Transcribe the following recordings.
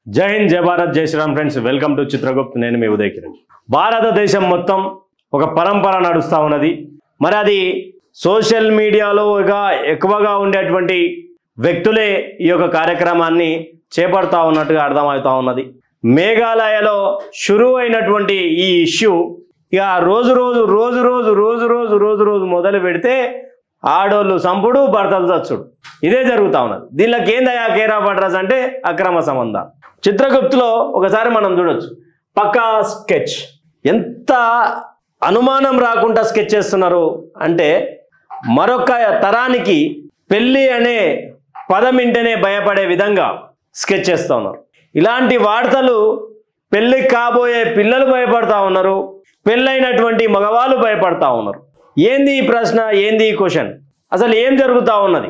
జై హింద్, జై భారత్, జై Shriram friends. Welcome to Chitragupt. నేను మీ ఉదయ్ కిరణ్. భారతదేశం మొత్తం ఒక పరంపర నడుస్తూ ఉన్నది. మరి అది సోషల్ మీడియాలో ఎక్కువగా ఉండేటువంటి వ్యక్తులే ఈ యొక్క కార్యక్రమాన్ని చేపడతా ఉన్నట్టుగా అర్థమవుతా ఉన్నది. మేఘాలయలో షురూ అయినటువంటి ఈ ఇష్యూ ఇక రోజు రోజు మొదలు పెడితే ఆడోళ్ళు సంపుడు, భర్తలు చచ్చుడు, ఇదే జరుగుతూ ఉన్నది. దీనిలోకి ఏందయ్యా కేర్ ఆఫ్ అడ్రస్ అంటే అక్రమ సంబంధాలు. చిత్రగుప్తులో ఒకసారి మనం చూడొచ్చు. పక్కా స్కెచ్, ఎంత అనుమానం రాకుండా స్కెచ్ చేస్తున్నారు అంటే మరొక తరానికి పెళ్ళి అనే పదం వింటేనే భయపడే విధంగా స్కెచ్ చేస్తూ ఉన్నారు. ఇలాంటి వార్తలు పెళ్ళి కాబోయే పిల్లలు భయపడతా ఉన్నారు, పెళ్ళైనటువంటి మగవాళ్ళు భయపడతా ఉన్నారు. ఏంది ఈ ప్రశ్న, ఏంది ఈ క్వశ్చన్? అసలు ఏం జరుగుతూ ఉన్నది?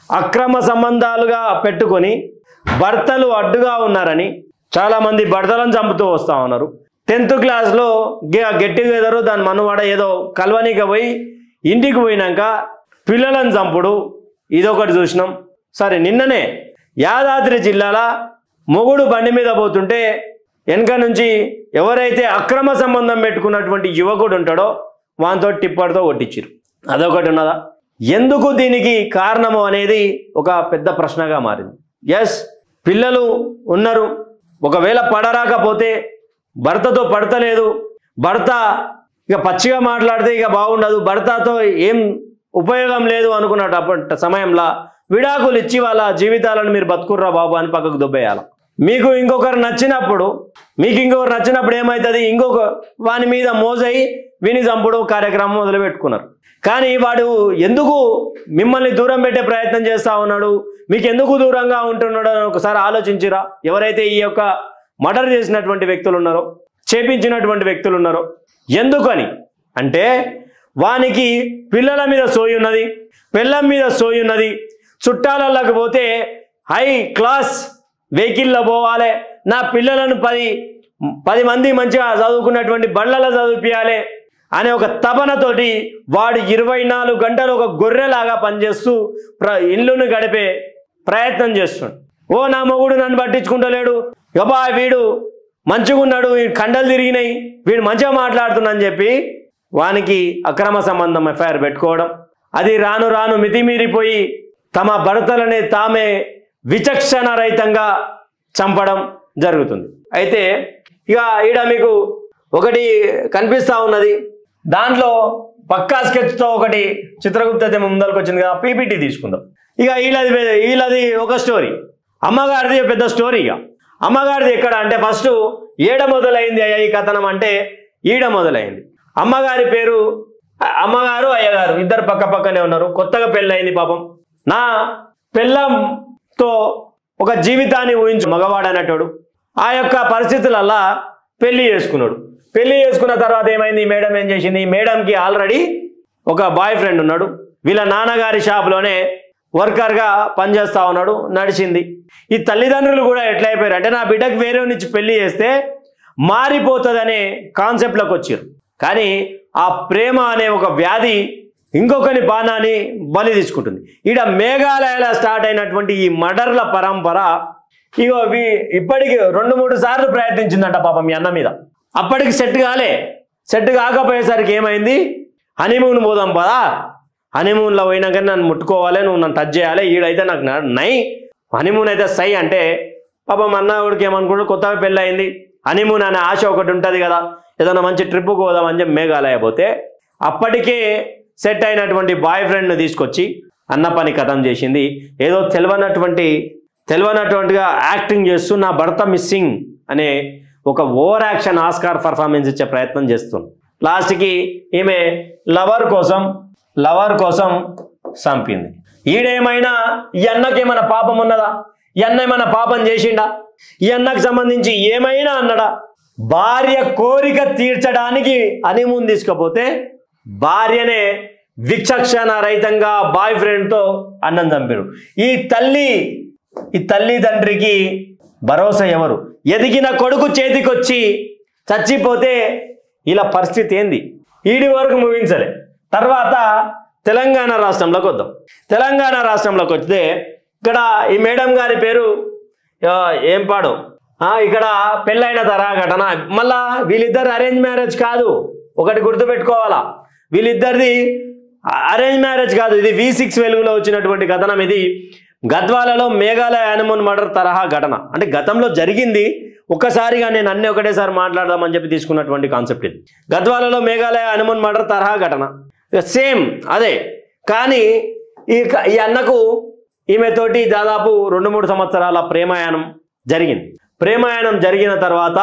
అక్రమ సంబంధాలుగా పెట్టుకొని భర్తలు అడ్డుగా ఉన్నారని చాలామంది భర్తలను చంపుతూ వస్తూ ఉన్నారు. 10th క్లాస్లో గెట్ టుగెదర్, దాని మనవాడ ఏదో కల్వనిక పోయి ఇంటికి పోయినాక పిల్లలను చంపుడు, ఇదొకటి చూసినాం. సరే, నిన్ననే యాదాద్రి జిల్లాల మొగుడు బండి మీద పోతుంటే వెనక నుంచి ఎవరైతే అక్రమ సంబంధం పెట్టుకున్నటువంటి యువకుడు ఉంటాడో వానితో టిప్పర్తో కొట్టించారు. అదొకటి ఉన్నదా? ఎందుకు దీనికి కారణము అనేది ఒక పెద్ద ప్రశ్నగా మారింది. ఎస్, పిల్లలు ఉన్నారు, ఒకవేళ పడరాకపోతే భర్తతో పడతలేదు, భర్త ఇక పచ్చిగా మాట్లాడితే ఇక బాగుండదు, భర్తతో ఏం ఉపయోగం లేదు అనుకున్నటువంటి సమయంలో విడాకులు ఇచ్చి వాళ్ళ జీవితాలను మీరు బతుకుర్రా బాబు అని పక్కకు దుబ్బేయాలి. మీకు ఇంకొకరు నచ్చినప్పుడు ఏమవుతుంది? ఇంకొక వాని మీద మోజై విని చంపుడు కార్యక్రమం మొదలుపెట్టుకున్నారు. కానీ వాడు ఎందుకు మిమ్మల్ని దూరం పెట్టే ప్రయత్నం చేస్తూ ఉన్నాడు, మీకు ఎందుకు దూరంగా ఉంటున్నాడు అని ఒకసారి ఆలోచించిరా? ఎవరైతే ఈ యొక్క మర్డర్ చేసినటువంటి వ్యక్తులు ఉన్నారో, చేపించినటువంటి వ్యక్తులు ఉన్నారో, ఎందుకని అంటే వానికి పిల్లల మీద సోయి ఉన్నది, పిల్లం మీద సోయి ఉన్నది. చుట్టాలలోకి పోతే హై క్లాస్ వెహికల్లో పోవాలి, నా పిల్లలను 10 మంది మంచిగా చదువుకున్నటువంటి బళ్ళలో చదివించాలి అనే ఒక తపనతోటి వాడు 24 గంటలు ఒక గొర్రెలాగా పనిచేస్తూ ఇల్లును గడిపే ప్రయత్నం చేస్తున్నాడు. ఓ నా మొగుడు నన్ను పట్టించుకుంటలేడు, యబ్బా వీడు మంచిగా ఉన్నాడు, వీడు కండలు తిరిగినాయి, వీడు మంచిగా మాట్లాడుతున్నా అని చెప్పి వానికి అక్రమ సంబంధం ఎఫ్ఐఆర్ పెట్టుకోవడం, అది రాను రాను మితిమీరిపోయి తమ భర్తలనే తామే విచక్షణ రహితంగా చంపడం జరుగుతుంది. అయితే ఇక ఈడ మీకు ఒకటి కనిపిస్తూ ఉన్నది. దాంట్లో పక్కా స్కెచ్తో ఒకటి చిత్రగుప్త ముందరకు వచ్చింది కదా, పీపీటీ తీసుకుందాం. ఇక వీళ్ళది ఒక స్టోరీ, అమ్మగారిది పెద్ద స్టోరీ. ఇక అమ్మగారిది ఎక్కడ అంటే ఫస్ట్ ఏడ మొదలైంది అయ్యా ఈ కథనం అంటే ఈడ మొదలైంది. అమ్మగారి పేరు, అమ్మగారు అయ్యగారు ఇద్దరు పక్క పక్కనే ఉన్నారు, కొత్తగా పెళ్ళయింది. పాపం నా పెళ్ళంతో ఒక జీవితాన్ని ఊహించు మగవాడు అనేటోడు ఆ యొక్క పరిస్థితులల్లా పెళ్లి చేసుకున్నాడు. పెళ్లి చేసుకున్న తర్వాత ఏమైంది? ఈ మేడం ఏం చేసింది? ఈ మేడంకి ఆల్రెడీ ఒక బాయ్ ఫ్రెండ్ ఉన్నాడు, వీళ్ళ నాన్నగారి షాప్లోనే వర్కర్గా పనిచేస్తూ ఉన్నాడు, నడిచింది. ఈ తల్లిదండ్రులు కూడా ఎట్లయిపోయారు అంటే నా బిడ్డకు వేరే నుంచి పెళ్లి చేస్తే మారిపోతుందనే కాన్సెప్ట్లోకి వచ్చారు. కానీ ఆ ప్రేమ అనే ఒక వ్యాధి ఇంకొకని బాణాన్ని బలి తీసుకుంటుంది. ఈడ మేఘాలయలో స్టార్ట్ అయినటువంటి ఈ మర్డర్ల పరంపర ఇగో ఇప్పటికి 2-3 సార్లు ప్రయత్నించిందంట పాపం మీ అన్న మీద. అప్పటికి సెట్ కాకపోయేసరికి ఏమైంది? హనీమూన్ పోదాం పదా, హనీమూన్లో పోయినాక నన్ను ముట్టుకోవాలి, నువ్వు నన్ను టచ్ చేయాలి, ఈడైతే నాకు నై, హనీమూన్ అయితే సై అంటే పాపం అన్నవాడికి ఏమనుకుంటాడు, కొత్తగా పెళ్ళి అయింది, హనీమూన్ అనే ఆశ ఒకటి ఉంటుంది కదా, ఏదైనా మంచి ట్రిప్కు పోదామని చెప్పి మేఘాలయ పోతే అప్పటికే సెట్ అయినటువంటి బాయ్ ఫ్రెండ్ను తీసుకొచ్చి అన్న పని కథం చేసింది. ఏదో తెలియనటువంటిగా యాక్టింగ్ చేస్తూ నా భర్త మిస్సింగ్ అనే ఒక ఓవర్ యాక్షన్ ఆస్కార్ పర్ఫార్మెన్స్ ఇచ్చే ప్రయత్నం చేస్తుంది. లాస్ట్కి ఈమె లవర్ కోసం చంపింది. ఈడేమైనా ఈ అన్నకేమైనా పాపం ఉన్నదా? ఈ అన్న ఏమైనా పాపం చేసిండా? ఈ అన్నకు సంబంధించి ఏమైనా అన్నడా? భార్య కోరిక తీర్చడానికి హనీమూన్ తీసుకపోతే భార్యనే విచక్షణ రహితంగా బాయ్ ఫ్రెండ్తో అన్నం చంపారు. ఈ తల్లిదండ్రికి భరోసా ఎవరు? ఎదిగిన కొడుకు చేతికొచ్చి చచ్చిపోతే ఇలా పరిస్థితి ఏంది? ఈడి వరకు ముగించలే. తర్వాత తెలంగాణ రాష్ట్రంలోకి వద్దాం. తెలంగాణ రాష్ట్రంలోకి వస్తే ఇక్కడ ఈ మేడం గారి పేరు ఏం పాడు ఇక్కడ పెళ్ళైన తరహా ఘటన. మళ్ళా వీళ్ళిద్దరు అరేంజ్ మ్యారేజ్ కాదు, ఒకటి గుర్తుపెట్టుకోవాలా, వీళ్ళిద్దరిది అరేంజ్ మ్యారేజ్ కాదు, ఇది V6 వెలుగులో వచ్చినటువంటి కథనం. ఇది గద్వాలలో మేఘాలయ హనుమూన్ మర్డర్ తరహా ఘటన. అంటే గతంలో జరిగింది, ఒక్కసారిగా నేను అన్ని ఒకటేసారి మాట్లాడదామని చెప్పి తీసుకున్నటువంటి కాన్సెప్ట్ ఇది. గద్వాలలో మేఘాలయ హనుమూన్ మర్డర్ తరహా ఘటన సేమ్ అదే. కానీ ఈ అన్నకు ఈమెతోటి దాదాపు 2-3 సంవత్సరాల ప్రేమాయాణం జరిగింది. ప్రేమాయాణం జరిగిన తర్వాత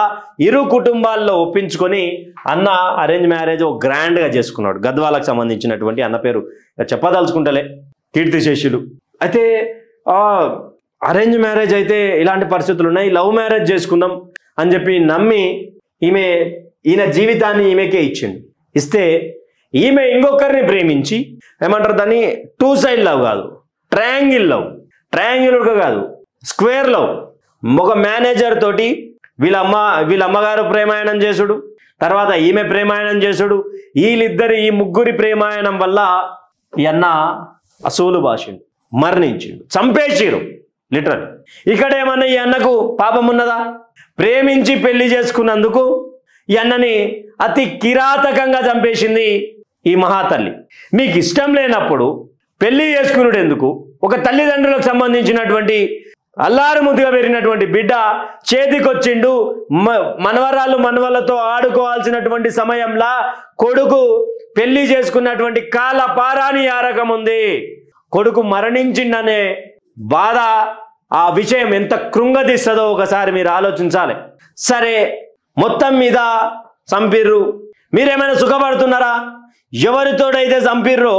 ఇరు కుటుంబాల్లో ఒప్పించుకొని అన్న అరేంజ్ మ్యారేజ్ గ్రాండ్గా చేసుకున్నాడు. గద్వాలకు సంబంధించినటువంటి అన్న పేరు చెప్పదలుచుకుంటలే, కీర్తిశేషులు. అయితే అరేంజ్ మ్యారేజ్ అయితే ఇలాంటి పరిస్థితులు ఉన్నాయి, లవ్ మ్యారేజ్ చేసుకుందాం అని చెప్పి నమ్మి ఈయన జీవితాన్ని ఈమెకే ఇచ్చిండు. ఇస్తే ఈమె ఇంకొకరిని ప్రేమించి ఏమంటారు దాన్ని, 2 సైడ్ లవ్ కాదు, ట్రయాంగిల్ లవ్, ట్రయాంగిల్ కాదు, స్క్వేర్ లవ్. ఒక మేనేజర్ తోటి వీళ్ళ అమ్మగారు ప్రేమాయణం చేసుడు, తర్వాత ఈమె ప్రేమాయణం చేసుడు, ఈ ముగ్గురి ప్రేమాయణం వల్ల ఈ అన్న అసూలు బాషిండు, మరణించిండు, చంపేసిరు లిటరల్. ఇక్కడ ఏమన్నా ఈ అన్నకు పాపం ఉన్నదా? ప్రేమించి పెళ్లి చేసుకున్నందుకు ఈ అన్నని అతి కిరాతకంగా చంపేసింది ఈ మహాతల్లి. మీకు ఇష్టం లేనప్పుడు పెళ్లి చేసుకున్నాడు ఎందుకు? ఒక తల్లిదండ్రులకు సంబంధించినటువంటి అల్లారు ముద్దుగా పెరిగినటువంటి బిడ్డ చేతికొచ్చిండు, మనవరాళ్ళు మనవలతో ఆడుకోవాల్సినటువంటి సమయంలో కొడుకు పెళ్లి చేసుకున్నటువంటి కాల పారాని ఆరకం ఉంది. కొడుకు మరణించిండనే బాధ, ఆ విషయం ఎంత కృంగదీస్తుందో ఒకసారి మీరు ఆలోచించాలి. సరే, మొత్తం మీద చంపిర్రు, మీరేమైనా సుఖపడుతున్నారా? ఎవరితోడైతే చంపిర్రో,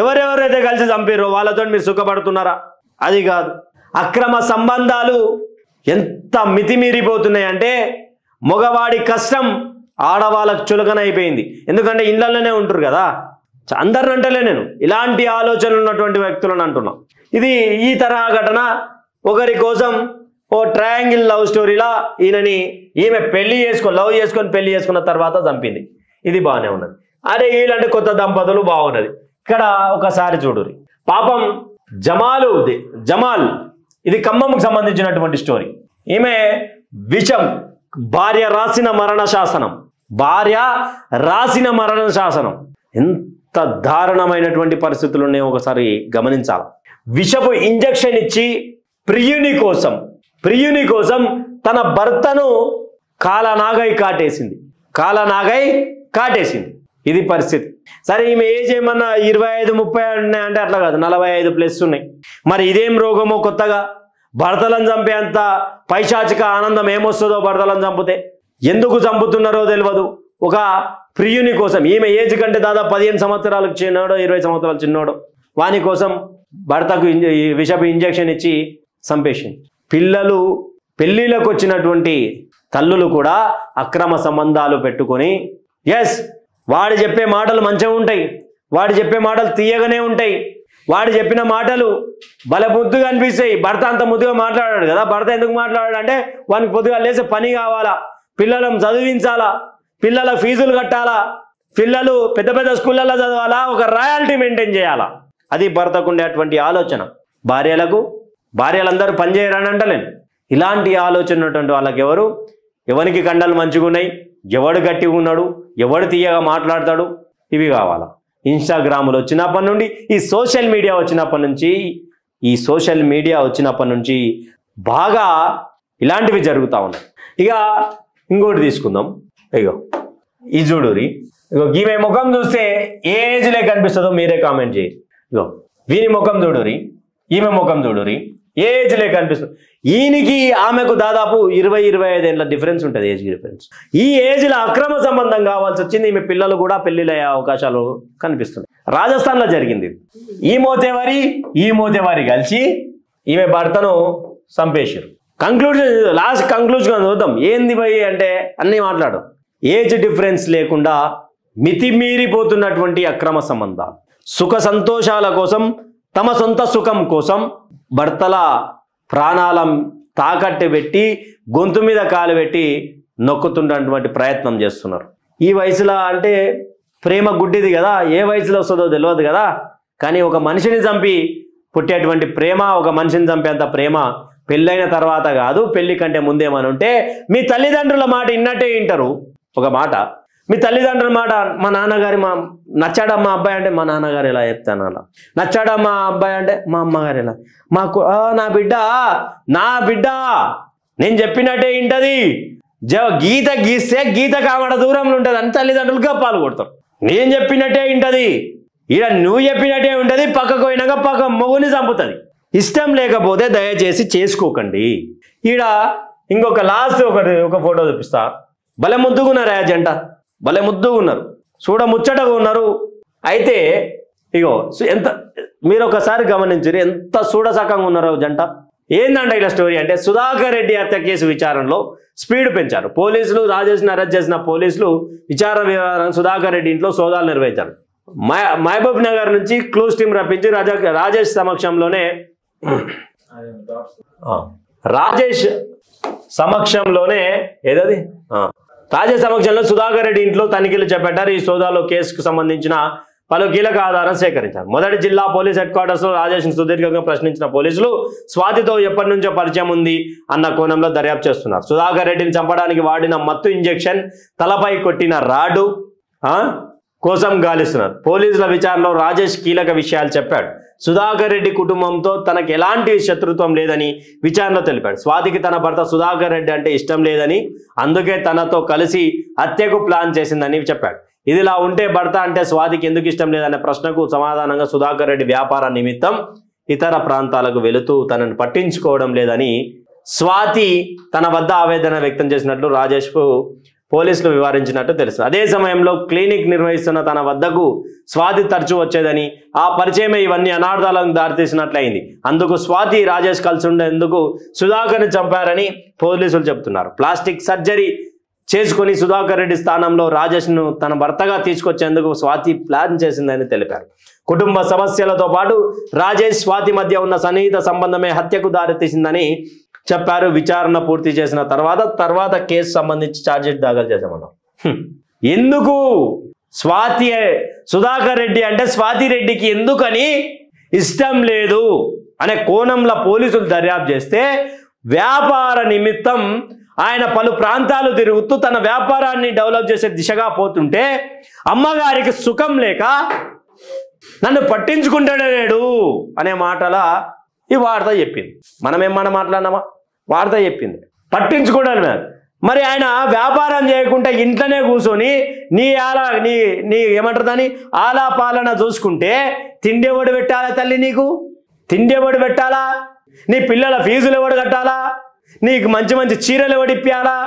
ఎవరెవరైతే కలిసి చంపిర్రో వాళ్ళతో మీరు సుఖపడుతున్నారా? అది కాదు. అక్రమ సంబంధాలు ఎంత మితిమీరిపోతున్నాయంటే మగవాడి కష్టం ఆడవాళ్ళకు చులకనైపోయింది. ఎందుకంటే ఇళ్లలోనే ఉంటారు కదా, అందరిని అంటలే నేను, ఇలాంటి ఆలోచనలు ఉన్నటువంటి వ్యక్తులను అంటున్నా. ఇది ఈ తరహా ఘటన. ఒకరి కోసం ఓ ట్రయాంగిల్ లవ్ స్టోరీలా ఈమె లవ్ చేసుకొని పెళ్లి చేసుకున్న తర్వాత చంపింది. ఇది బాగానే ఉన్నది. అరే వీళ్ళంటే కొత్త దంపతులు బాగున్నది. ఇక్కడ ఒకసారి చూడురి, పాపం జమాల్, ఇది ఖమ్మంకు సంబంధించినటువంటి స్టోరీ. ఈమె విషం, భార్య రాసిన మరణ శాసనం. ఎంత దారుణమైనటువంటి పరిస్థితులు ఉన్నాయో ఒకసారి గమనించాలి. విషపు ఇంజెక్షన్ ఇచ్చి ప్రియుని కోసం తన భర్తను కాలనాగై కాటేసింది. ఇది పరిస్థితి. సరే, ఈమె ఏజ్ ఏమన్నా 25-30 ఉన్నాయి అంటే అట్లా కాదు, 45+ ఉన్నాయి. మరి ఇదేం రోగమో కొత్తగా భర్తలను చంపేంత పైశాచిక ఆనందం ఏమొస్తుందో భర్తలను చంపితే. ఎందుకు చంపుతున్నారో తెలియదు. ఒక ప్రియుని కోసం, ఈమె ఏజ్ కంటే దాదాపు 15 సంవత్సరాలకు చిన్నోడో 20 సంవత్సరాలు చిన్నోడో, వాని కోసం భర్తకు విషపు ఇంజెక్షన్ ఇచ్చి చంపేసింది. పెళ్ళిళ్ళకు వచ్చినటువంటి తల్లులు కూడా అక్రమ సంబంధాలు పెట్టుకొని, ఎస్ వాడు చెప్పే మాటలు మంచిగా ఉంటాయి, వాడు చెప్పే మాటలు తీయగానే ఉంటాయి, వాడు చెప్పిన మాటలు భలే ముద్దుగా అనిపిస్తాయి. భర్త అంత ముద్దుగా మాట్లాడాడు కదా, భర్త ఎందుకు మాట్లాడాడు అంటే వానికి పొద్దుగా లేసే పని కావాలా, పిల్లలను చదివించాలా, పిల్లల ఫీజులు కట్టాలా, పిల్లలు పెద్ద పెద్ద స్కూళ్ళల్లో చదవాలా, ఒక రాయల్టీ మెయింటైన్ చేయాలా. అది భర్తకు ఉండేటువంటి ఆలోచన. భార్యలందరూ పనిచేయరని అంటలేను. ఇలాంటి ఆలోచన ఉన్నటువంటి వాళ్ళకి ఎవరికి కండలు మంచిగా ఉన్నాయి, ఎవడు గట్టిగా ఉన్నాడు, ఎవడు తీయగా మాట్లాడతాడు, ఇవి కావాలా. ఇన్స్టాగ్రాములు వచ్చినప్పటి నుండి, ఈ సోషల్ మీడియా వచ్చినప్పటి నుంచి బాగా ఇలాంటివి జరుగుతూ ఉన్నాయి. ఇక ఇంకోటి తీసుకుందాం. ఇగో ఈ చూడురి, ఇగో ఈమె ముఖం చూస్తే ఏ ఏజ్లే కనిపిస్తుందో మీరే కామెంట్ చేయండి. ఇగో వీని ముఖం చూడురి, ఈమె ముఖం చూడురి, ఏ ఏజ్లే కనిపిస్తుంది. ఈయనకి ఆమెకు దాదాపు 20-25 ఏళ్ళ డిఫరెన్స్ ఉంటుంది, ఏజ్ డిఫరెన్స్. ఈ ఏజ్లో అక్రమ సంబంధం కావాల్సి వచ్చింది. ఈమె పిల్లలు కూడా పెళ్లిళ్ళయ్యే అవకాశాలు కనిపిస్తున్నాయి. రాజస్థాన్లో జరిగింది. ఈ మోతేవారి కలిసి ఈమె భర్తను చంపేశారు. లాస్ట్ కంక్లూజన్ చూద్దాం. ఏంది భయ్ అంటే అన్నీ మాట్లాడు. ఏజ్ డిఫరెన్స్ లేకుండా మితిమీరిపోతున్నటువంటి అక్రమ సంబంధాలు, సుఖ సంతోషాల కోసం, తమ సొంత సుఖం కోసం భర్తల ప్రాణాలను తాకట్టు పెట్టి గొంతు మీద కాలు పెట్టి నొక్కుతున్నటువంటి ప్రయత్నం చేస్తున్నారు. ఈ వయసులో అంటే ప్రేమ గుడ్డిది కదా, ఏ వయసులో వస్తుందో తెలియదు కదా. కానీ ఒక మనిషిని చంపి పుట్టేటువంటి ప్రేమ, ఒక మనిషిని చంపేంత ప్రేమ పెళ్ళైన తర్వాత కాదు, పెళ్లి కంటే ముందేమని ఉంటే మీ తల్లిదండ్రుల మాట ఇన్నట్టే వింటారు. ఒక మాట మీ తల్లిదండ్రుల మాట, మా నాన్నగారి నచ్చాడా మా అబ్బాయి అంటే మా నాన్నగారు ఎలా చెప్తాను, అలా నచ్చాడా మా అబ్బాయి అంటే మా అమ్మగారు ఎలా, మాకు నా బిడ్డ నేను చెప్పినట్టే వింటది, గీత గీస్తే గీత కావడ దూరంలో ఉంటుంది అని తల్లిదండ్రులు గప్పాలు కొడతారు. నేను చెప్పినట్టే వింటది, ఈడ నువ్వు చెప్పినట్టే ఉంటుంది, పక్కకు పోయినాక పక్క మొగుని చంపుతుంది. ఇష్టం లేకపోతే దయచేసి చేసుకోకండి. ఈడ ఇంకొక లాస్ట్ ఒక ఫోటో చూపిస్తా. భలే ముద్దుగున్నారు ఆ జంట, భలే ముద్దుగున్నారు, చూడ ముచ్చటగా ఉన్నారు. అయితే ఇగో ఎంత మీరు ఒకసారి గమనించారు ఎంత చూడసకంగా ఉన్నారో జంట. ఏందంటే ఇలా స్టోరీ అంటే సుధాకర్ రెడ్డి హత్య కేసు విచారణలో స్పీడ్ పెంచారు పోలీసులు. రాజేష్ని అరెస్ట్ చేసిన పోలీసులు విచారణ సుధాకర్ రెడ్డి ఇంట్లో సోదాలు నిర్వహించారు. మహబూబ్ నగర్ నుంచి క్లూస్ టీం రప్పించి రాజేష్ సమక్షంలోనే రాజేష్ సమక్షంలో సుధాకర్ రెడ్డి ఇంట్లో తనిఖీలు చేపట్టారు. ఈ సోదాలో కేసుకు సంబంధించిన పలు కీలక ఆధారం సేకరించారు. మొదటి జిల్లా పోలీస్ హెడ్ క్వార్టర్స్ లో రాజేష్ను సుదీర్ఘంగా ప్రశ్నించిన పోలీసులు స్వాతితో ఎప్పటి నుంచో పరిచయం ఉంది అన్న కోణంలో దర్యాప్తు చేస్తున్నారు. సుధాకర్ రెడ్డిని చంపడానికి వాడిన మత్తు ఇంజెక్షన్, తలపై కొట్టిన రాడు కోసం గాలిస్తున్నారు. పోలీసుల విచారణలో రాజేష్ కీలక విషయాలు చెప్పాడు. సుధాకర్ రెడ్డి కుటుంబంతో తనకు ఎలాంటి శత్రుత్వం లేదని విచారణలో తెలిపాడు. స్వాతికి తన భర్త సుధాకర్ రెడ్డి అంటే ఇష్టం లేదని, అందుకే తనతో కలిసి హత్యకు ప్లాన్ చేసిందని చెప్పాడు. ఇదిలా ఉంటే భర్త అంటే స్వాతికి ఎందుకు ఇష్టం లేదనే ప్రశ్నకు సమాధానంగా సుధాకర్ రెడ్డి వ్యాపార నిమిత్తం ఇతర ప్రాంతాలకు వెళుతూ తనను పట్టించుకోవడం లేదని స్వాతి తన వద్ద ఆవేదన వ్యక్తం చేసినట్లు రాజేష్కు పోలీసులు వివరించినట్టు తెలుసు. అదే సమయంలో క్లినిక్ నిర్వహిస్తున్న తన వద్దకు స్వాతి తరచూ వచ్చేదని, ఆ పరిచయమే ఇవన్నీ అనార్థాలకు దారితీసినట్లయింది. అందుకు స్వాతి రాజేష్ కలిసి ఉండేందుకు సుధాకర్ని చంపారని పోలీసులు చెబుతున్నారు. ప్లాస్టిక్ సర్జరీ చేసుకుని సుధాకర్ రెడ్డి స్థానంలో రాజేష్ను తన భర్తగా తీసుకొచ్చేందుకు స్వాతి ప్లాన్ చేసిందని తెలిపారు. కుటుంబ సమస్యలతో పాటు రాజేష్ స్వాతి మధ్య ఉన్న సన్నిహిత సంబంధమే హత్యకు దారితీసిందని చెప్పారు. విచారణ పూర్తి చేసిన తర్వాత కేసు సంబంధించి ఛార్జ్షీట్ దాఖలు చేశామన్నాం. ఎందుకు సుధాకర్ రెడ్డి అంటే స్వాతి రెడ్డికి ఎందుకని ఇష్టం లేదు అనే కోణంలో పోలీసులు దర్యాప్తు చేస్తే, వ్యాపార నిమిత్తం ఆయన పలు ప్రాంతాలు తిరుగుతూ తన వ్యాపారాన్ని డెవలప్ చేసే దిశగా పోతుంటే అమ్మగారికి సుఖం లేక నన్ను పట్టించుకుంటాడే లేడు అనే మాటల ఈ వార్త చెప్పింది. మనమేమన్నా మాట్లాడినామా? వార్త చెప్పింది పట్టించుకోవడం. మరి ఆయన వ్యాపారం చేయకుండా ఇంట్లోనే కూర్చొని నీ ఏమంటుందని ఆలా పాలన చూసుకుంటే తిండి ఎవడు పెట్టాలా తల్లి? నీకు తిండి ఎవడు పెట్టాలా? నీ పిల్లల ఫీజులు ఎవడు కట్టాలా? నీకు మంచి మంచి చీరలు ఎవడు ఇప్పాలా?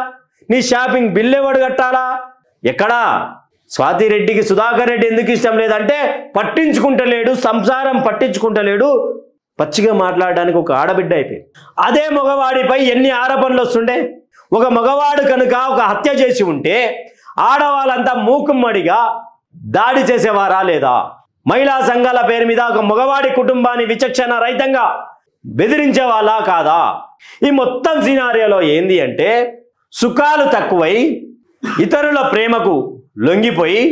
నీ షాపింగ్ బిల్లు ఎవడు కట్టాలా? ఎక్కడా? స్వాతి రెడ్డికి సుధాకర్ రెడ్డి ఎందుకు ఇష్టం లేదంటే పట్టించుకుంటలేడు, సంసారం పట్టించుకుంటలేడు, పచ్చిగా మాట్లాడడానికి ఒక ఆడబిడ్డ అయిపోయింది. అదే మగవాడిపై ఎన్ని ఆరోపణలు వస్తుండే. ఒక మగవాడు కనుక ఒక హత్య చేసి ఉంటే ఆడవాళ్ళంతా మూకుమ్మడిగా దాడి చేసేవారా లేదా? మహిళా సంఘాల పేరు మీద ఒక మగవాడి కుటుంబాన్ని విచక్షణ రహితంగా బెదిరించే వాళ్ళ కాదా? ఈ మొత్తం సినారియోలో ఏంది అంటే సుఖాలు తక్కువై ఇతరుల ప్రేమకు లొంగిపోయి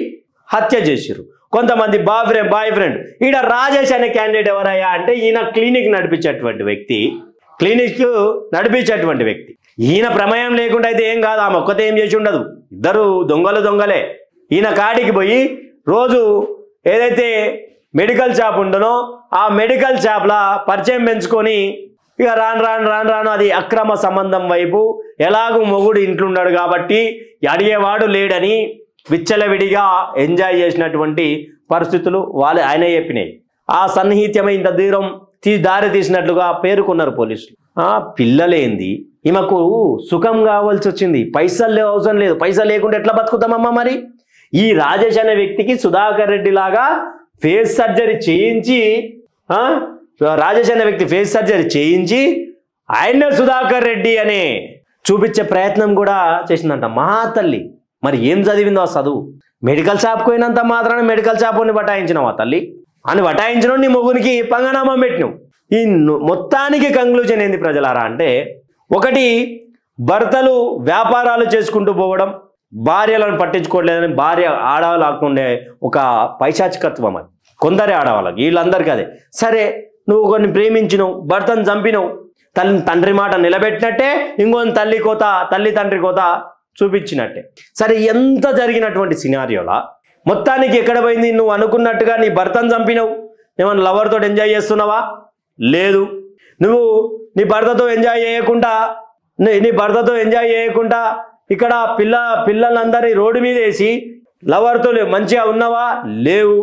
హత్య చేసిరు. కొంతమంది బాయ్ ఫ్రెండ్. ఈడ రాజేష్ అనే క్యాండిడేట్ ఎవరయ్యా అంటే ఈయన క్లినిక్ నడిపించేటువంటి వ్యక్తి. ఈయన ప్రమేయం లేకుండా అయితే ఏం కాదు, ఆమె ఒక్కతే ఏం చేసి ఉండదు. ఇద్దరు దొంగలే. ఈయన కాడికి పోయి రోజు ఏదైతే మెడికల్ షాప్ ఉండనో ఆ మెడికల్ షాప్లా పరిచయం పెంచుకొని ఇక రాను అది అక్రమ సంబంధం వైపు, ఎలాగూ మొగుడు ఇంట్లో ఉన్నాడు కాబట్టి అడిగేవాడు లేడని విచ్చలవిడిగా ఎంజాయ్ చేసినటువంటి పరిస్థితులు ఆయన చెప్పినాయి. ఆ సన్నిహిత్యమే ఇంత దూరం దారి తీసినట్లుగా పేర్కొన్నారు పోలీసులు. పిల్లలేంది, ఈమెకు సుఖం కావాల్సి వచ్చింది, పైసలు అవసరం లేదు. పైసలు లేకుండా ఎట్లా బతుకుతామమ్మా? మరి ఈ రాజేష్ అనే వ్యక్తికి సుధాకర్ రెడ్డి లాగా ఫేస్ సర్జరీ చేయించి ఆయనే సుధాకర్ రెడ్డి అనే చూపించే ప్రయత్నం కూడా చేసిందంట మహాతల్లి. మరి ఏం చదివిందో ఆ చదువు? మెడికల్ షాప్కి పోయినంత మాత్రాన మెడికల్ షాప్ని బటాయించినావు ఆ తల్లి అని బటాయించడం నీ మొగునికి పంగనామా పెట్టినావు. ఈ మొత్తానికి కంక్లూజన్ ఏంది ప్రజలారా అంటే, ఒకటి భర్తలు వ్యాపారాలు చేసుకుంటూ పోవడం, భార్యలను పట్టించుకోవట్లేదని భార్య ఆడవాళ్ళకు ఉండే ఒక పైశాచికత్వం. అది కొందరే ఆడవాళ్ళకి, వీళ్ళందరికీ అదే. సరే నువ్వు కొన్ని ప్రేమించినవు, భర్తను చంపినవు, తండ్రి మాట నిలబెట్టినట్టే, ఇంకొన్ని తల్లి తండ్రి కోత చూపించినట్టే. సరే, ఎంత జరిగినటువంటి సినారియోలా మొత్తానికి ఎక్కడ పోయింది? నువ్వు అనుకున్నట్టుగా నీ భర్తను చంపినవు, ఏమన్నా లవర్తో ఎంజాయ్ చేస్తున్నావా? లేదు. నువ్వు నీ భర్తతో ఎంజాయ్ చేయకుండా ఇక్కడ పిల్లలందరినీ రోడ్డు మీద వేసి లవర్తో మంచిగా ఉన్నావా? లేవు.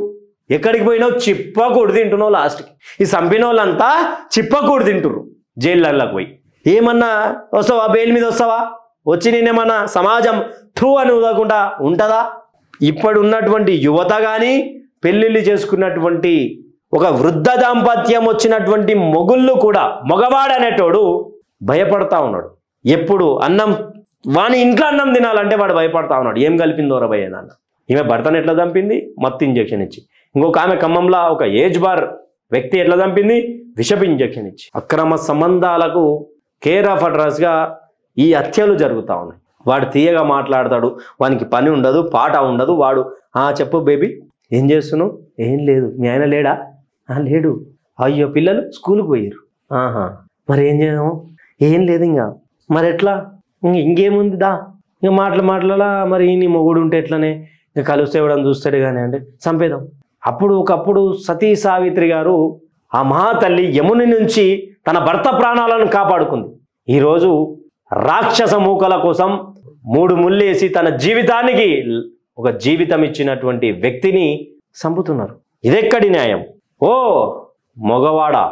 ఎక్కడికి పోయినావు? చిప్పకూడు తింటున్నావు. లాస్ట్కి ఈ చంపిన వాళ్ళంతా చిప్పకూడు తింటుర్రు జైళ్ళకి పోయి. ఏమన్నా వస్తావా? బెయిల్ మీద వస్తావా? వచ్చి నేనేమన్నా సమాజం థూ అని ఉదకుండా ఉంటుందా? ఇప్పుడు ఉన్నటువంటి యువత కానీ, పెళ్ళిళ్ళు చేసుకున్నటువంటి ఒక వృద్ధ దాంపత్యం వచ్చినటువంటి మొగుళ్ళు కూడా, మగవాడు అనేటోడు భయపడతా ఉన్నాడు. ఎప్పుడు వాని ఇంట్లో అన్నం తినాలంటే వాడు భయపడతా ఉన్నాడు. ఏం కలిపిందో రబయ్య నాన్న. ఈమె భర్తను ఎట్లా చంపింది? మత్తు ఇంజెక్షన్ ఇచ్చి. ఇంకొక ఆమె ఖమ్మంలో ఒక ఏజ్ బార్ వ్యక్తి ఎట్లా చంపింది? విషపు ఇంజెక్షన్ ఇచ్చి. అక్రమ సంబంధాలకు కేర్ ఆఫ్ అడ్రస్గా ఈ హత్యలు జరుగుతూ ఉన్నాయి. వాడు తీయగా మాట్లాడతాడు, వానికి పని ఉండదు, పాట ఉండదు. వాడు చెప్పు బేబీ, ఏం చేస్తున్నావు? ఏం లేదు. మీ ఆయన లేడా? లేడు. అయ్యో, పిల్లలు స్కూల్కి పోయారు. మరి ఏం చేద్దాము? ఏం లేదు. ఇంకా మరి ఎట్లా? ఇంకేముంది దా, ఇంకా మాట్లాడాలా. మరి నీ మొగుడు ఉంటే ఎట్లనే, ఇంకా కలిస్తే ఇవ్వడం చూస్తాడు కానీ అంటే చంపేద్దాం. ఒకప్పుడు సతీ సావిత్రి గారు, ఆ మహాతల్లి యముని నుంచి తన భర్త ప్రాణాలను కాపాడుకుంది. ఈరోజు రాక్షస మూకల కోసం 3 ముళ్ళేసి తన జీవితానికి ఒక జీవితం ఇచ్చినటువంటి వ్యక్తిని చంపుతున్నారు. ఇదెక్కడి న్యాయం? ఓ మగవాడా,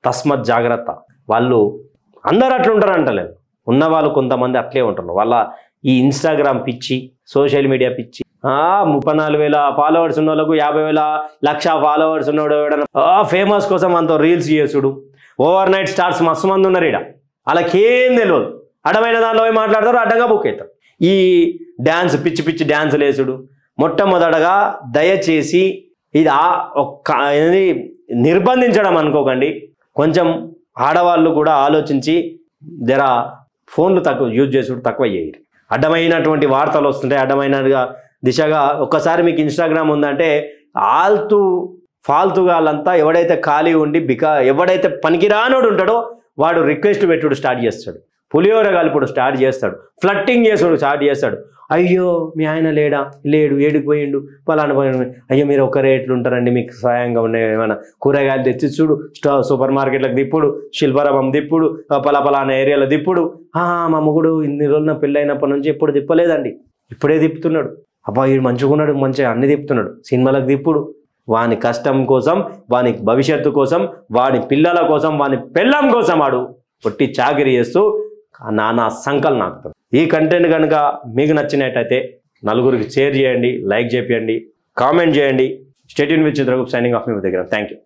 తస్మత్ జాగ్రత్త. వాళ్ళు అందరు అట్లుంటారు అంటలేదు, ఉన్నవాళ్ళు కొంతమంది అట్లే ఉంటున్నారు. వాళ్ళ ఈ ఇన్స్టాగ్రామ్ పిచ్చి, సోషల్ మీడియా పిచ్చి. 34,000 ఫాలోవర్స్ ఉన్న వాళ్ళకు 50,000, 1,00,000 ఫాలోవర్స్ ఉన్నాడు ఫేమస్ కోసం అంత రీల్స్ చేసుడు. ఓవర్ నైట్ స్టార్స్ మస్తు మంది ఉన్నారు ఇక్కడ. వాళ్ళకేం తెలియదు. అడ్డమైన దాంట్లో పోయి మాట్లాడతారు, అడ్డంగా బుక్ అవుతారు. ఈ డ్యాన్స్, పిచ్చి డ్యాన్సులు వేసుడు. మొట్టమొదటగా దయచేసి ఇది నిర్బంధించడం అనుకోకండి. కొంచెం ఆడవాళ్ళు కూడా ఆలోచించి జర ఫోన్లు యూజ్ చేసుడు తక్కువ చేయరు. అడ్డమైనటువంటి వార్తలు వస్తుంటాయి, అడ్డమైనగా దిశగా. ఒక్కసారి మీకు ఇన్స్టాగ్రామ్ ఉందంటే ఫాల్తుగా వాళ్ళంతా ఎవడైతే ఖాళీ ఉండి ఎవడైతే పనికిరానోడు ఉంటాడో వాడు రిక్వెస్ట్ పెట్టుడు స్టార్ట్ చేస్తాడు, పులిహోర కలుపుడు స్టార్ట్ చేస్తాడు, ఫ్లట్టింగ్ చేసుడు స్టార్ట్ చేస్తాడు. అయ్యో, మీ ఆయన లేడు, ఏడికి పోయిండు, పలానా పోయిండు. అయ్యో, మీరు ఒక రేట్లు ఉంటారండి, మీకు సహాయంగా ఉన్నాయి ఏమైనా కూరగాయలు తెచ్చి చూడు, సూపర్ మార్కెట్లకు దిప్పుడు, శిల్పారామం దిప్పుడు, పలానా ఏరియాలో దిప్పుడు. మా మొగుడు ఇన్ని రోజులు నా పెళ్ళైనప్పటి నుంచి ఎప్పుడు తిప్పలేదండి, ఇప్పుడే తిప్పుతున్నాడు. అబ్బా, వీడు మంచిగున్నాడు, మంచిగా అన్ని తిప్పుతున్నాడు. సినిమాలకు దిప్పుడు. వాని కష్టం కోసం, వాని భవిష్యత్తు కోసం, వాని పిల్లల కోసం, వాని పెళ్ళం కోసం వాడు పొట్టి చాకిరీ చేస్తూ నానా సంకల్ నాకుతాడు. ఈ కంటెంట్ కనుక మీకు నచ్చినట్టయితే నలుగురికి షేర్ చేయండి, లైక్ చేయండి, కామెంట్ చేయండి. Stay tune with Chitragupta, signing off మీ దగ్గర. Thank you.